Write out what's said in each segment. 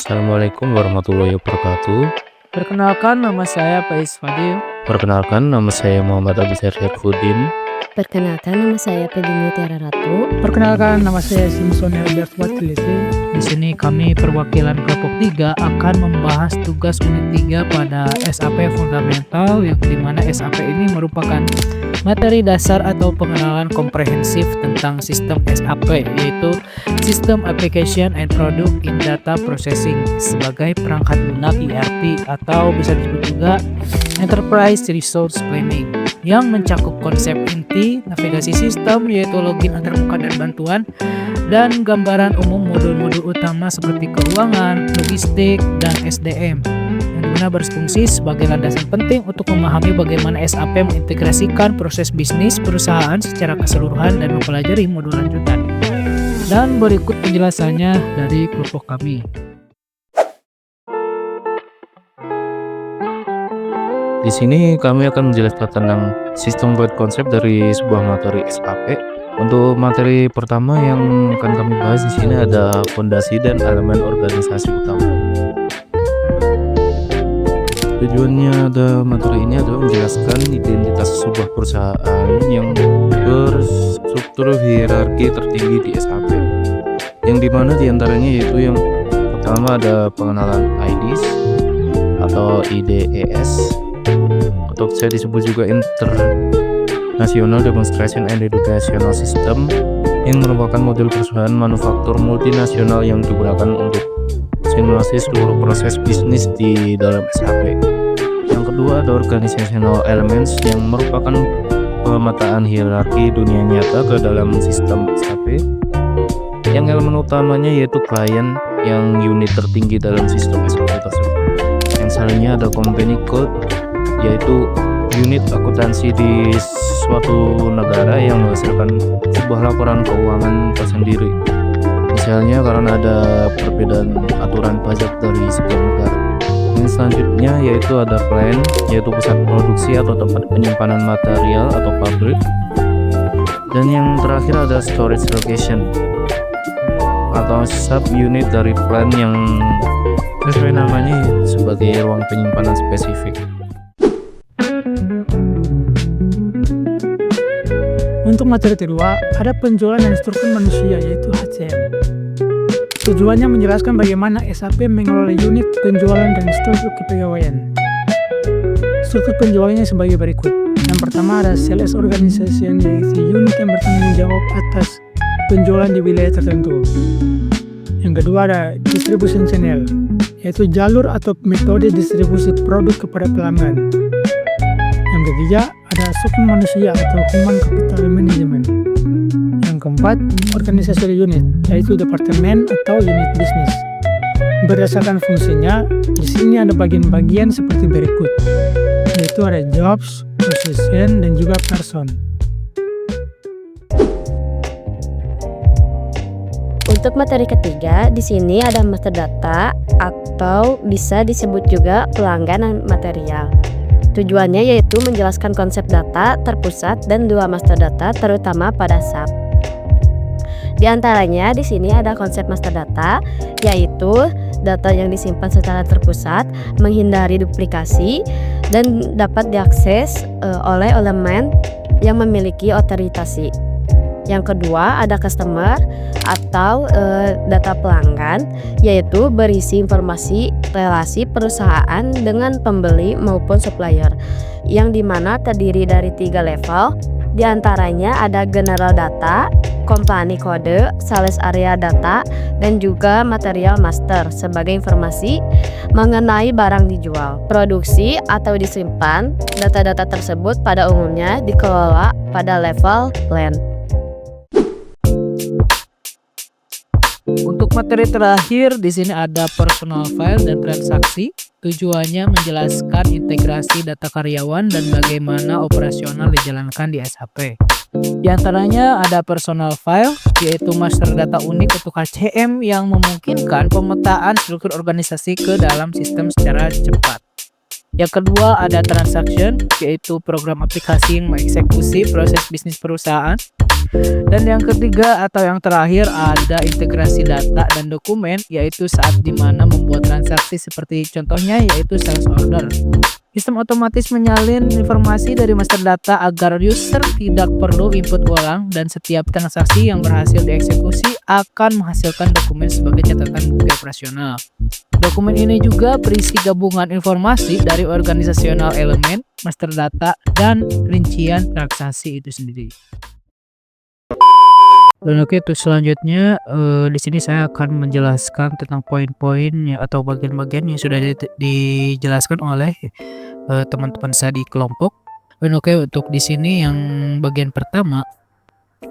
Assalamualaikum warahmatullahi wabarakatuh. Perkenalkan, nama saya Faiz Fadil. Perkenalkan, nama saya Muhammad Abisar Syarfuddin. Perkenalkan, nama saya Pedini Tiara Ratu. Perkenalkan, nama saya Simpson Albert Watiliti. Di sini kami perwakilan kelompok 3 akan membahas tugas unit 3 pada SAP Fundamental, yang dimana SAP ini merupakan materi dasar atau pengenalan komprehensif tentang sistem SAP, yaitu System Application and Product in Data Processing sebagai perangkat lunak ERP, atau bisa disebut juga Enterprise Resource Planning, yang mencakup konsep inti, navigasi sistem yaitu login antarmuka dan bantuan, dan gambaran umum modul-modul utama seperti keuangan, logistik, dan SDM, yang dimana berfungsi sebagai landasan penting untuk memahami bagaimana SAP mengintegrasikan proses bisnis perusahaan secara keseluruhan dan mempelajari modul lanjutan. Dan berikut penjelasannya dari kelompok kami. Di sini kami akan menjelaskan tentang sistem buat konsep dari sebuah materi SAP. Untuk materi pertama yang akan kami bahas di sini ada fondasi dan elemen organisasi utama. Tujuannya materi ini adalah menjelaskan identitas sebuah perusahaan yang berstruktur hierarki tertinggi di SAP, yang dimana diantaranya yaitu yang pertama ada pengenalan IDs atau IDES, atau bisa disebut juga International Demonstration and Educational System, yang merupakan model perusahaan manufaktur multinasional yang digunakan untuk simulasi seluruh proses bisnis di dalam SAP. Yang kedua ada Organizational Elements, yang merupakan pemetaan hierarki dunia nyata ke dalam sistem SAP. Yang elemen utamanya yaitu klien, yang unit tertinggi dalam sistem SAP tersebut. Yang selanjutnya ada Company Code, yaitu unit akuntansi di suatu negara yang menghasilkan sebuah laporan keuangan tersendiri. Misalnya karena ada perbedaan aturan pajak dari setiap negara. Yang selanjutnya yaitu ada plant, yaitu pusat produksi atau tempat penyimpanan material atau pabrik. Dan yang terakhir ada storage location atau sub unit dari plant yang sesuai namanya sebagai ruang penyimpanan spesifik. Untuk materi kedua, ada penjualan dan struktur manusia, yaitu HCM. Tujuannya menjelaskan bagaimana SAP mengelola unit penjualan dan struktur kepegawaian. Struktur penjualannya sebagai berikut. Yang pertama ada Sales Organization, yaitu unit yang bertanggung jawab atas penjualan di wilayah tertentu. Yang kedua ada Distribution Channel, yaitu jalur atau metode distribusi produk kepada pelanggan. Yang ketiga ada sukun manusia atau Human Capital Management. Yang keempat, Organizational Unit, yaitu departemen atau unit bisnis. Berdasarkan fungsinya, di sini ada bagian-bagian seperti berikut, yaitu ada jobs, position, dan juga person. Untuk materi ketiga, di sini ada master data atau bisa disebut juga pelanggan dan material. Tujuannya yaitu menjelaskan konsep data terpusat dan dua master data terutama pada SAP. Di antaranya di sini ada konsep master data, yaitu data yang disimpan secara terpusat, menghindari duplikasi, dan dapat diakses oleh elemen yang memiliki otorisasi. Yang kedua ada customer atau data pelanggan, yaitu berisi informasi relasi perusahaan dengan pembeli maupun supplier, yang dimana terdiri dari 3 level. Di antaranya ada general data, company code, sales area data, dan juga material master sebagai informasi mengenai barang dijual, produksi, atau disimpan. Data-data tersebut pada umumnya dikelola pada level plan. Untuk materi terakhir, di sini ada personal file dan transaksi. Tujuannya menjelaskan integrasi data karyawan dan bagaimana operasional dijalankan di SAP. Di antaranya ada personal file, yaitu master data unik untuk HCM yang memungkinkan pemetaan struktur organisasi ke dalam sistem secara cepat. Yang kedua ada transaction, yaitu program aplikasi yang mengeksekusi proses bisnis perusahaan. Dan yang ketiga atau yang terakhir ada integrasi data dan dokumen, yaitu saat dimana membuat transaksi seperti contohnya yaitu sales order. Sistem otomatis menyalin informasi dari master data agar user tidak perlu input ulang, dan setiap transaksi yang berhasil dieksekusi akan menghasilkan dokumen sebagai catatan bukti operasional. Dokumen ini juga berisi gabungan informasi dari organisasional elemen, master data, dan rincian transaksi itu sendiri. Dan oke, untuk selanjutnya di sini saya akan menjelaskan tentang poin-poin atau bagian-bagian yang sudah dijelaskan oleh teman-teman saya di kelompok. Dan oke, untuk di sini yang bagian pertama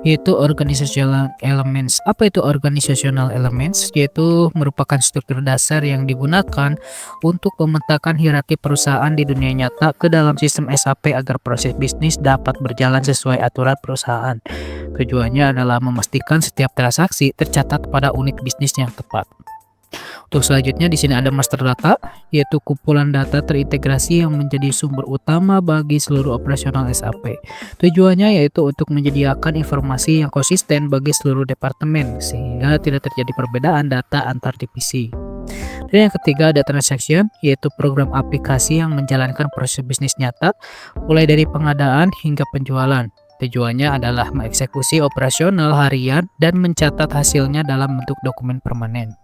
yaitu organizational elements. Apa itu organizational elements? Yaitu merupakan struktur dasar yang digunakan untuk memetakan hierarki perusahaan di dunia nyata ke dalam sistem SAP agar proses bisnis dapat berjalan sesuai aturan perusahaan. Tujuannya adalah memastikan setiap transaksi tercatat pada unit bisnis yang tepat. Untuk selanjutnya di sini ada master data, yaitu kumpulan data terintegrasi yang menjadi sumber utama bagi seluruh operasional SAP. Tujuannya yaitu untuk menyediakan informasi yang konsisten bagi seluruh departemen sehingga tidak terjadi perbedaan data antar divisi. Dan yang ketiga ada transaction, yaitu program aplikasi yang menjalankan proses bisnis nyata mulai dari pengadaan hingga penjualan. Tujuannya adalah mengeksekusi operasional harian dan mencatat hasilnya dalam bentuk dokumen permanen.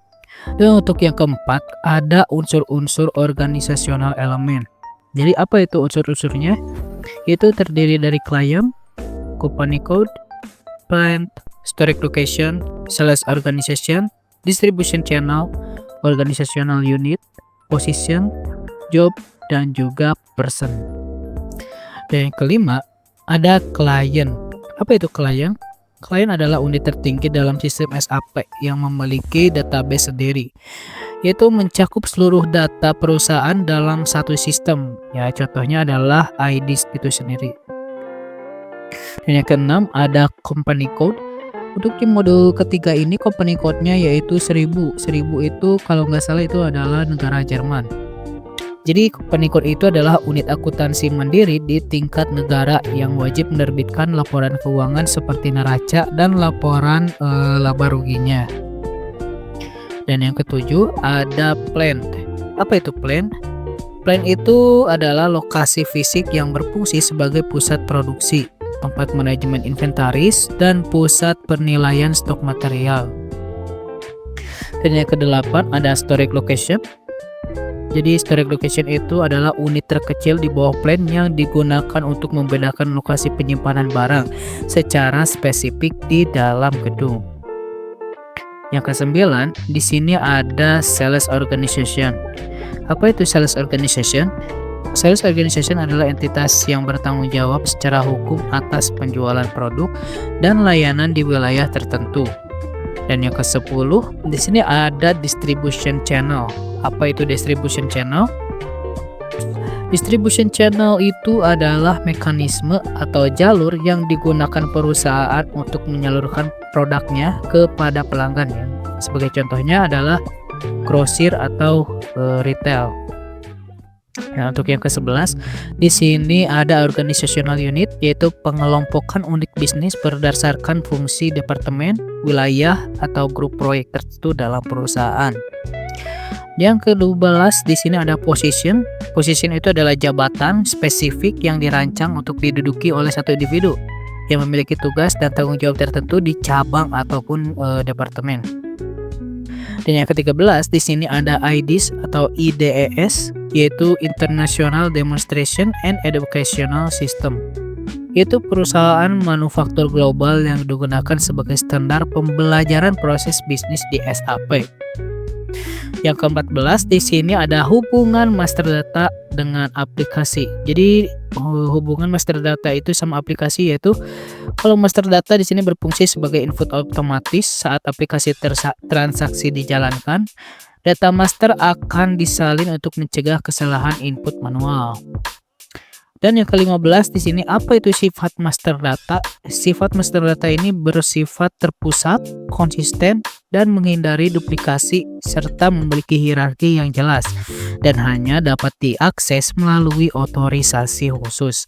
Dan untuk yang keempat ada unsur-unsur organisasional elemen. Jadi apa itu unsur-unsurnya? Itu terdiri dari client, company code, plant, storage location, sales organization, distribution channel, organizational unit, position, job, dan juga person. Dan yang kelima ada client. Apa itu client? Klien adalah unit tertinggi dalam sistem SAP yang memiliki database sendiri, yaitu mencakup seluruh data perusahaan dalam satu sistem. Ya, contohnya adalah ID itu sendiri. Dan yang keenam ada company code. Untuk di modul ketiga ini company code-nya yaitu 1000. 1000 itu kalau nggak salah itu adalah negara Jerman. Jadi company code itu adalah unit akuntansi mandiri di tingkat negara yang wajib menerbitkan laporan keuangan seperti neraca dan laporan laba ruginya. Dan yang ketujuh ada plant. Apa itu plant? Plant itu adalah lokasi fisik yang berfungsi sebagai pusat produksi, tempat manajemen inventaris, dan pusat penilaian stok material. Dan yang kedelapan ada storage location. Jadi storage location itu adalah unit terkecil di bawah plant yang digunakan untuk membedakan lokasi penyimpanan barang secara spesifik di dalam gedung. Yang kesembilan, di sini ada sales organization. Apa itu sales organization? Sales organization adalah entitas yang bertanggung jawab secara hukum atas penjualan produk dan layanan di wilayah tertentu. Dan yang ke-10, di sini ada distribution channel. Apa itu distribution channel? Distribution channel itu adalah mekanisme atau jalur yang digunakan perusahaan untuk menyalurkan produknya kepada pelanggan. Sebagai contohnya adalah grosir atau retail. Nah, untuk yang ke-11, di sini ada organizational unit, yaitu pengelompokan unit bisnis berdasarkan fungsi departemen, wilayah, atau grup proyek tertentu dalam perusahaan. Yang ke-12 di sini ada position. Position itu adalah jabatan spesifik yang dirancang untuk diduduki oleh satu individu yang memiliki tugas dan tanggung jawab tertentu di cabang ataupun departemen. Dan yang ke-13 di sini ada IDES atau IDES, yaitu International Demonstration and Educational System. Itu perusahaan manufaktur global yang digunakan sebagai standar pembelajaran proses bisnis di SAP. Yang ke-14 di sini ada hubungan master data dengan aplikasi. Jadi hubungan master data itu sama aplikasi, yaitu kalau master data di sini berfungsi sebagai input otomatis saat aplikasi transaksi dijalankan, data master akan disalin untuk mencegah kesalahan input manual. Dan yang ke-15 di sini apa itu sifat master data? Sifat master data ini bersifat terpusat, konsisten, dan menghindari duplikasi serta memiliki hierarki yang jelas dan hanya dapat diakses melalui otorisasi khusus.